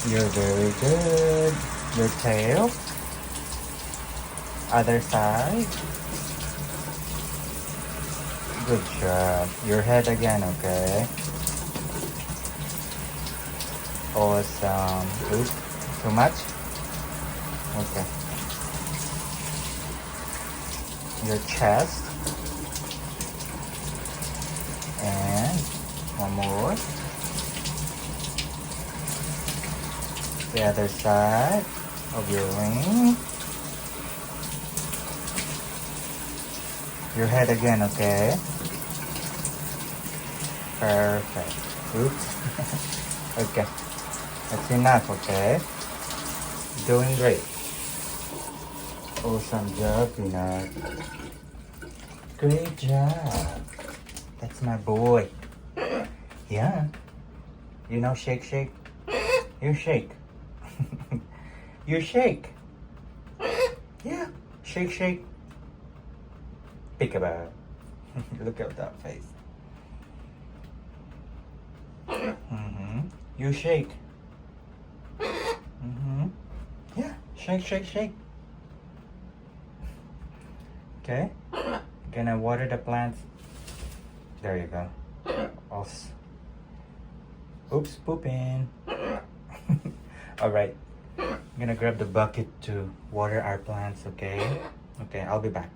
You're very good. Your tail. Other side. Good job. Your head again, okay? Awesome. Oops. Too much? Okay. Your chest. And one more. The other side of your wing. Your head again, okay? Perfect. Oops. Okay. That's enough, okay? Doing great. Awesome job, Peanut. Great job. That's my boy. Yeah. You know shake, shake? You shake. You shake. Yeah. Shake, shake. Peekaboo. Look at that face. You shake. Yeah. Shake, shake, shake. Okay. Gonna water the plants. There you go. Oops, pooping. Alright. I'm gonna grab the bucket to water our plants, okay? Okay, I'll be back.